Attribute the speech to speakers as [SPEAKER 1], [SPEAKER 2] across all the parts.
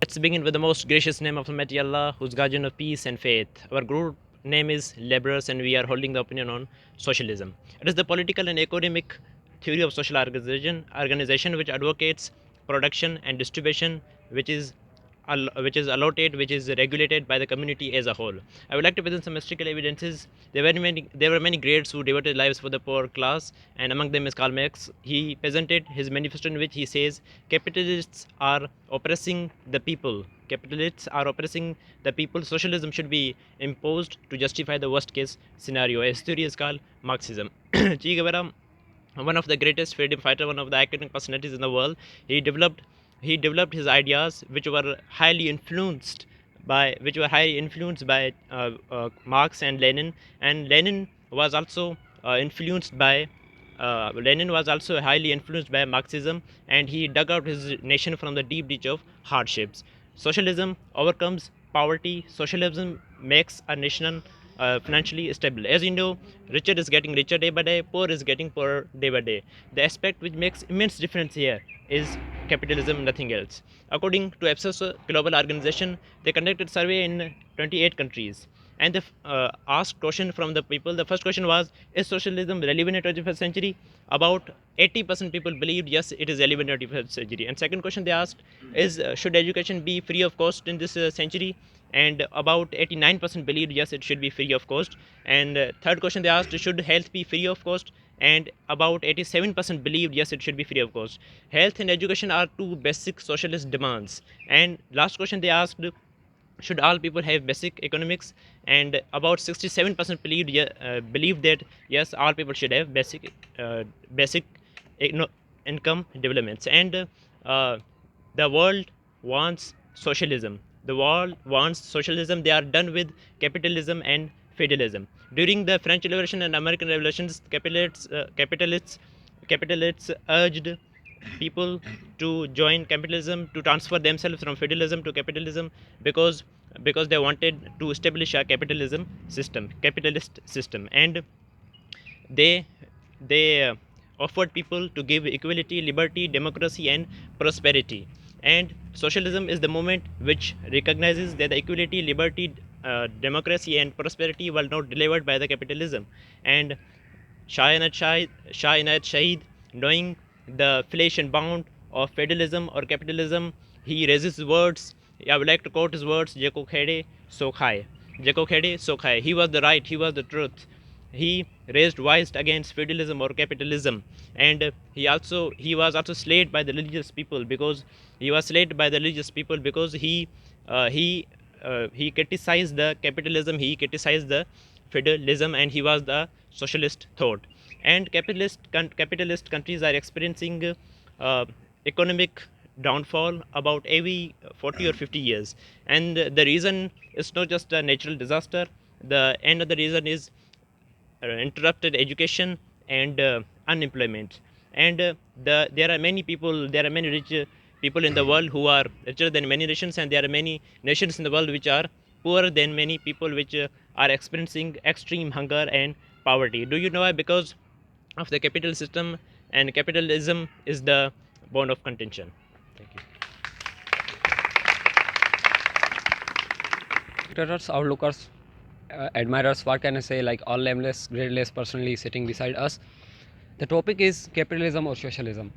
[SPEAKER 1] Let's begin with the most gracious name of Almighty Allah, who's guardian of peace and faith. Our group name is Laborers, and we are holding the opinion on socialism. It is the political and economic theory of social organization which advocates production and distribution, which is allotted, which is regulated by the community as a whole. I would like to present some historical evidences. There were many greats who devoted lives for the poor class, and among them is Karl Marx. He presented his manifesto in which he says, capitalists are oppressing the people. Capitalists are oppressing the people. Socialism should be imposed to justify the worst case scenario. His theory is called Marxism. Che Guevara, one of the greatest freedom fighter, one of the iconic personalities in the world, he developed his ideas which were highly influenced by Marx and Lenin, and Lenin was also highly influenced by Marxism, and he dug out his nation from the deep ditch of hardships. Socialism overcomes poverty. Socialism makes a nation financially stable. As you know, richer is getting richer day by day, poor is getting poorer day by day. The aspect which makes immense difference here is capitalism, nothing else. According to OCEPS global organization, they conducted survey in 28 countries, and they asked question from the people. The first question was, is socialism relevant in 21st century? About 80% people believed yes, it is relevant in 21st century. And second question they asked is, should education be free of cost in this century? And about 89% believed yes, it should be free of cost. And third question they asked, should health be free of cost? And about 87% believed yes, it should be free of cost. Health and education are two basic socialist demands. And last question they asked, should all people have basic economics? And about 67% believed that yes, all people should have basic income developments. And the world wants socialism. The world wants socialism. They are done with capitalism and feudalism. During the French Revolution and American Revolutions, capitalists urged people to join capitalism, to transfer themselves from feudalism to capitalism, because they wanted to establish a capitalist system. And they offered people to give equality, liberty, democracy, and prosperity. And socialism is the movement which recognizes that the equality, liberty, democracy, and prosperity were not delivered by the capitalism. And Shah Inayat Shahid, knowing the flesh and bound of feudalism or capitalism, he raises words. I would like to quote his words: "Jeko khede so khai." Jeko khede so khai. He was the right. He was the truth. He raised voice against feudalism or capitalism, and he was also slayed by the religious people, because he criticized the capitalism, he criticized the feudalism, and he was the socialist thought. And capitalist countries are experiencing economic downfall about every 40 or 50 years, and the reason is not just a natural disaster. The end of the reason is interrupted education and unemployment. And there are many rich people in the world who are richer than many nations, and there are many nations in the world which are poorer than many people, which are experiencing extreme hunger and poverty. Do you know why? Because of the capital system, and capitalism is the bone of contention. Thank you.
[SPEAKER 2] Spectators, outlookers, admirers, what can I say, like all nameless, gradeless personally sitting beside us. The topic is capitalism or socialism.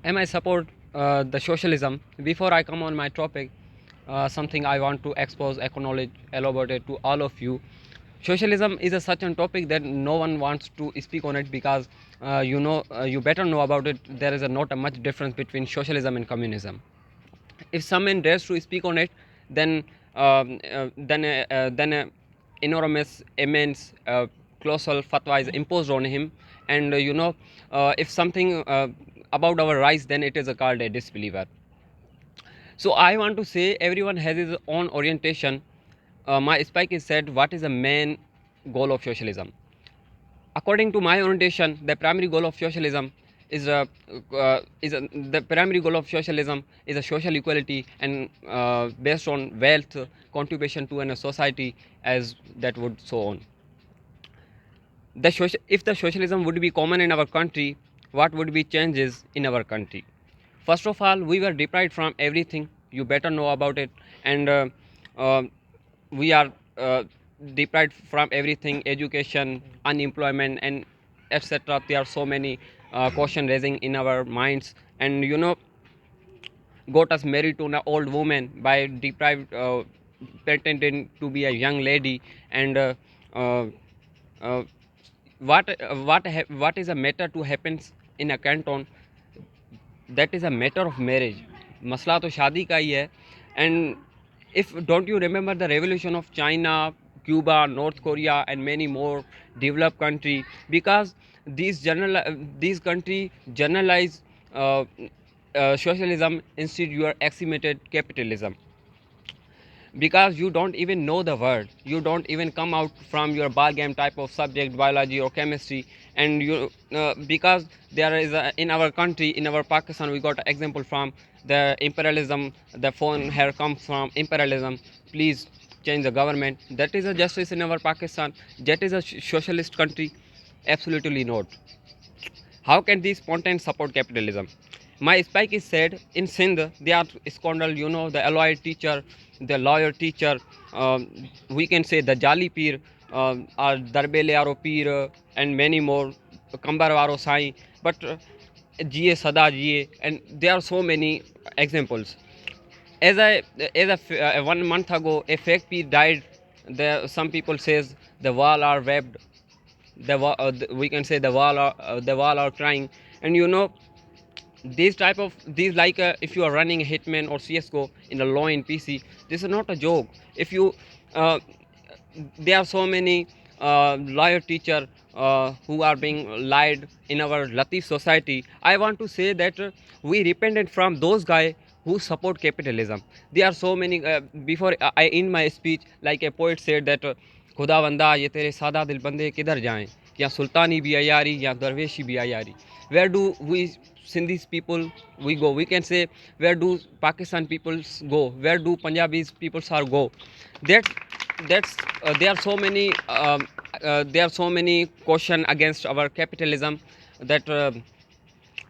[SPEAKER 2] Am I support the socialism? Before I come on my topic, something I want to expose, acknowledge, elaborate to all of you. Socialism is a such a topic that no one wants to speak on it, because you better know about it. There is not a much difference between socialism and communism. If someone dares to speak on it, then enormous, immense, colossal fatwa is imposed on him. And if something about our rights, then it is called a disbeliever. So I want to say, everyone has his own orientation. My spike is said, what is the main goal of socialism? According to my orientation, the primary goal of socialism is a social equality, and based on wealth contribution to a society, as that would so on. If the socialism would be common in our country, what would be changes in our country? First of all, we were deprived from everything. you better know about it. And uh, we are deprived from everything, education, unemployment, and etc. There are so many question raising in our minds. And got us married to an old woman by deprived pretending to be a young lady. And uh, uh, what is a matter to happens in a canton, that is a matter of marriage. मसला तो शादी का ही है. And if don't you remember the revolution of China, Cuba, North Korea, and many more developed country, because these country generalize socialism, instead you are assimilated capitalism, because you don't even know the word, you don't even come out from your ball game type of subject, biology or chemistry. And you because there is in our country, in our Pakistan, we got example from the imperialism, the phone here comes from imperialism. Please change the government. That is a justice in our Pakistan? That is a socialist country? Absolutely not. How can these spontaneous support capitalism? My spike is said in Sindh, they are scoundrel, the alloyed teacher, the lawyer teacher, we can say the Jali Peer, or Darbele Aro Peer, and many more, Kumbhar Varo Sai, but GA Sada GA, and there are so many examples. As I as a 1 month ago, a fake peer died. Some people says the wall are webbed, we can say the wall are crying. And these type of these, like if you are running a hitman or csgo in a low in PC, this is not a joke. If you uh, there are so many lawyer teacher who are being lied in our Latif society. I want to say that we repented from those guys who support capitalism. There are so many. Before I end my speech, like a poet said that खुदावंदा ये तेरे सादा दिल बंदे किधर जाएं, या सुल्तानी भी अयारी या दरवेशी भी Aiyaary. Where do we Sindhis people we go? We can say, where do Pakistan peoples go? Where do Punjabis peoples are go? That that's there are so many question against our capitalism, that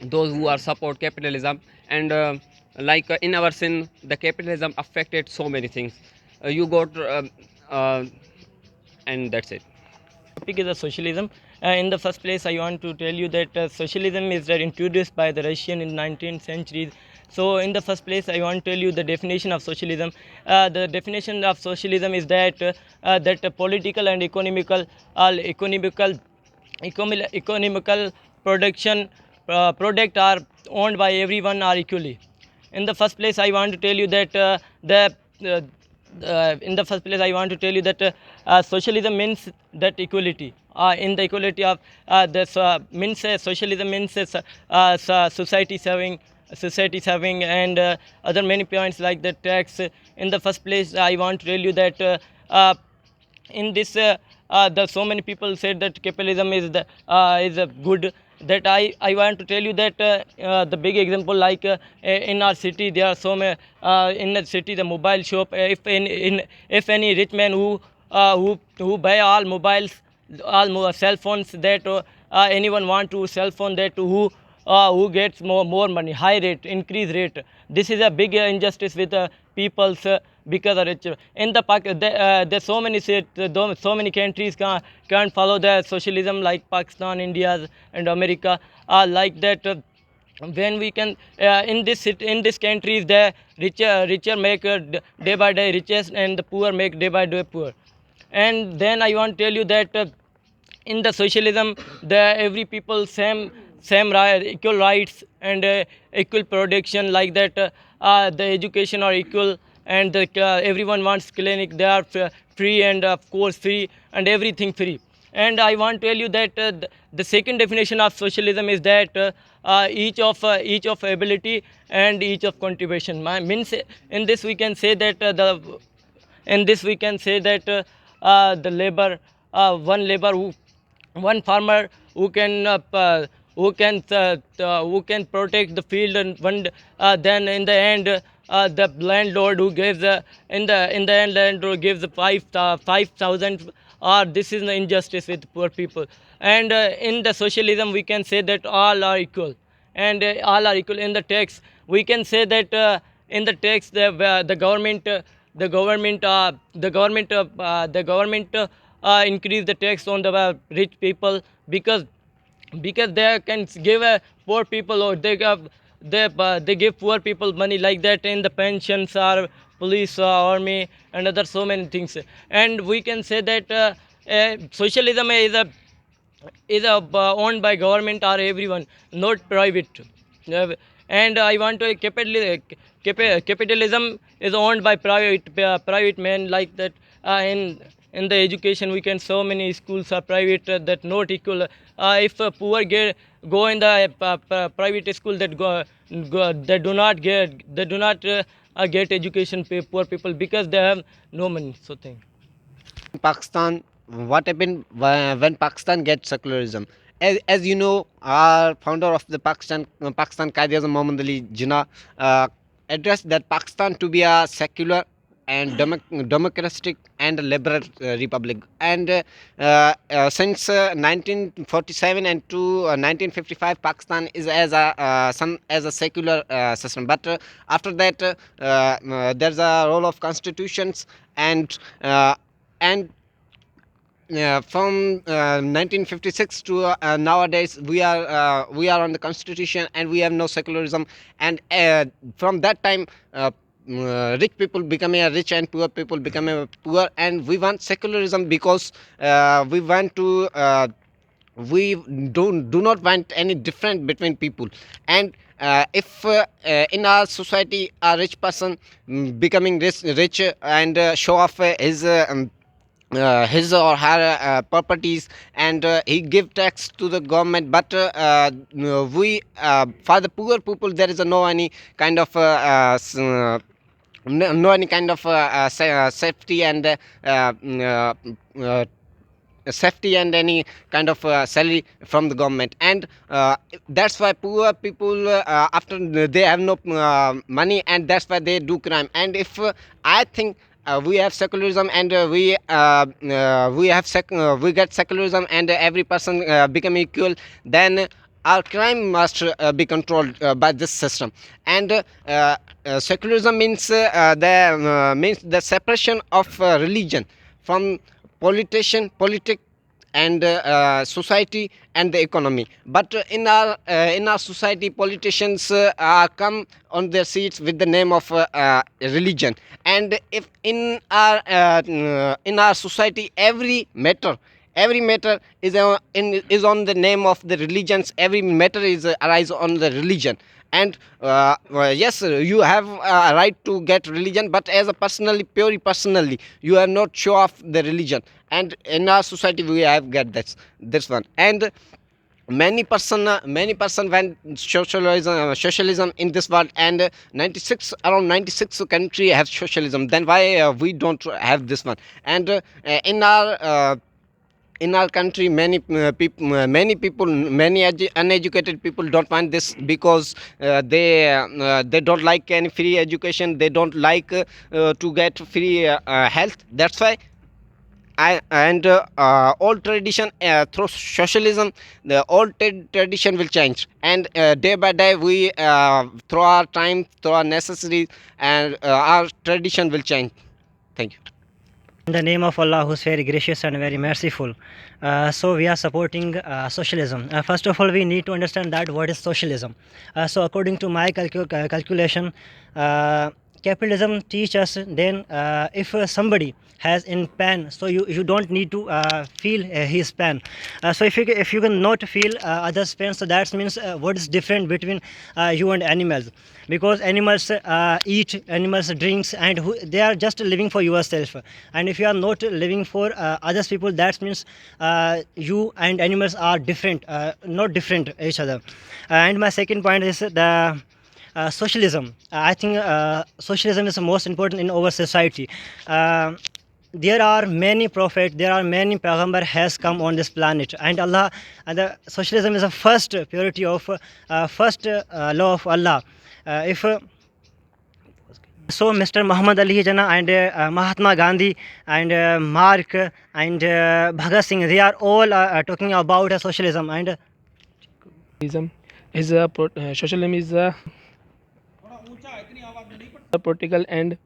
[SPEAKER 2] those who are support capitalism. And like in our sin, the capitalism affected so many things. You got uh, and that's it.
[SPEAKER 3] Topic is the socialism. In the first place, I want to tell you that socialism is introduced by the Russian in 19th century. So, in the first place, I want to tell you the definition of socialism. The definition of socialism is that political and economical production product are owned by everyone are equally. In the first place, I want to tell you that in the first place, I want to tell you that socialism means that equality. In the equality of this means socialism means society serving and other many points like the tax. In the first place, I want to tell you that in this the so many people said that capitalism is a good. That I want to tell you that the big example, like in our city, there are so many in the city the mobile shop. If any rich man who buy all mobiles, cell phones, that anyone want to cell phone, that who gets more money, high rate, increase rate. This is a big injustice with people's because of rich. In the there's so many so many countries can't follow the socialism, like Pakistan, India, and America. Like that. When we can in this countries, the richer make day by day richest, and the poor make day by day poor. And then I want to tell you that in the socialism, the every people same right, equal rights, and equal production, like that. The education are equal, and everyone wants clinic, they are free, and of course free, and everything free. And I want to tell you that the second definition of socialism is that each of ability and each of contribution. Means in this we can say that the labor, one farmer who can protect the field, and one then in the end the landlord who gives in the end landlord gives the 5,000. Or this is the injustice with poor people. And in the socialism we can say that all are equal, and all are equal. In the tax we can say that in the tax the government increase the tax on the rich people, because they can give poor people, or they give poor people money like that in the pensions or police or army and other so many things. And we can say that socialism is owned by government or everyone, not private. Uh, and I want to capitalism is owned by private men like that. In the education, we can so many schools are private that not equal. If poor go in the private school, they do not get education, poor people, because they have no money. So thank.
[SPEAKER 4] Pakistan, what happened when Pakistan gets secularism? As you know, our founder of the Pakistan Qaid-e-Azam Muhammad Ali Jinnah addressed that Pakistan to be a secular and democratic and liberal republic. And since 1947 and to 1955, Pakistan is as a secular system. But after that, there's a role of constitutions and and from 1956 to nowadays, we are on the constitution and we have no secularism. And from that time, rich people become a rich and poor people become a poor, and we want secularism because we want to we do not want any difference between people. And if in our society a rich person becoming rich and show off his or her properties, and he give tax to the government, but we for the poor people there is no any kind of no any kind of safety and safety and any kind of salary from the government. And that's why poor people after they have no money, and that's why they do crime. And if I think we have secularism, and we get secularism, and every person become equal, then our crime must be controlled by this system. And secularism means the separation of religion from politics and society and the economy. But in our society, politicians come on their seats with the name of religion. And if in our society, every matter is on the name of the religions. Every matter is arise on the religion. And yes, you have a right to get religion, but as a purely personally, you are not show off the religion. And in our society, we have got this one. And many person went socialism in this world. And around 96 country have socialism. Then why we don't have this one? And in our country, many uneducated people don't want this, because they don't like any free education. They don't like to get free health. That's why old tradition, through socialism, the old tradition will change. And day by day, we through our time, through our necessities, and our tradition will change. Thank you.
[SPEAKER 5] In the name of Allah, who's very gracious and very merciful. So we are supporting socialism. First of all, we need to understand that what is socialism. So according to my calculation, capitalism teach us then if somebody has in pain, so you don't need to feel his pain. So if you cannot feel others pain, so that means what is different between you and animals, because animals eat, animals drinks, and they are just living for yourself. And if you are not living for others people, that means you and animals are different, not different each other. And my second point is the socialism. I think socialism is the most important in our society. There are many prophets, there are many Payghambar has come on this planet, and Allah, and the socialism is the first purity of first law of Allah. If so, Mr. Muhammad Ali Jinnah and Mahatma Gandhi and Marx and Bhagat Singh, they are all talking about socialism. And
[SPEAKER 6] Socialism is a political and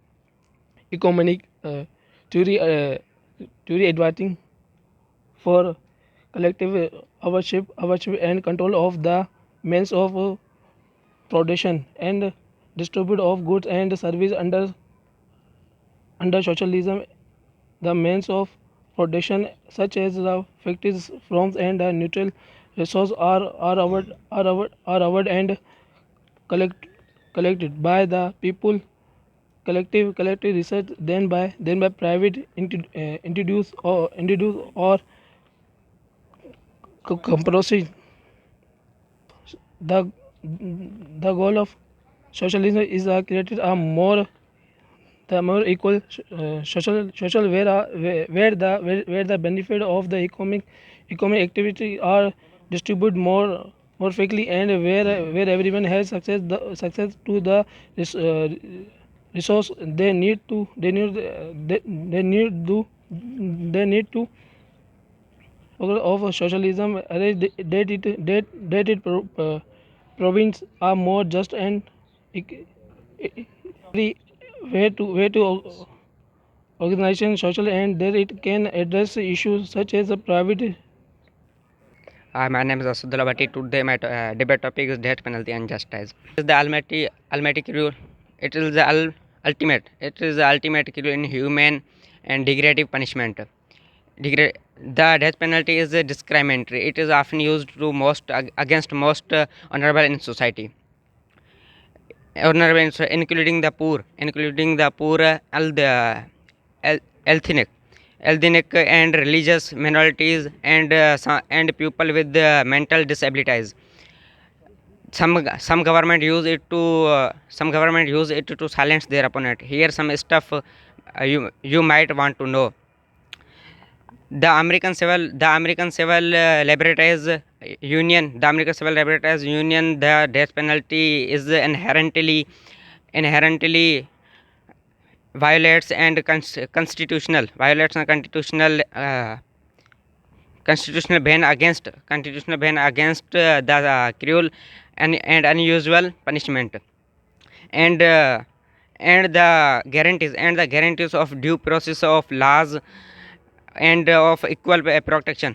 [SPEAKER 6] economic theory, theory advocating for collective ownership and control of the means of production and distribute of goods and service under socialism. The means of production, such as the factories, farms, and the natural resources, are awarded and collect, collected by the people. Collective research then by private introduce or compromise. The the goal of socialism is created a more equal social where the benefit of the economic activity are distributed more fairly, and where everyone has success to the resource they need to of socialism that it province are more just and free way to organization social, and that it can address issues such as the private.
[SPEAKER 7] Hi, my name is Asudullah Bhatti. Today my debate topic is death penalty and justice. It is the almighty cure. It is the ultimate. It is the ultimate cure in human and degradative punishment. The death penalty is discriminatory. It is often used to against most honorable in society. Honorable, including the poor, ethnic, and religious minorities, and people with mental disabilities. Some government use it to silence their opponent. Here some stuff you might want to know. The American Civil Liberties Union, the death penalty is inherently violates and constitutional constitutional ban against the cruel and unusual punishment, and the guarantees of due process of laws and of equal protection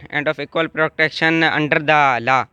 [SPEAKER 7] under the law.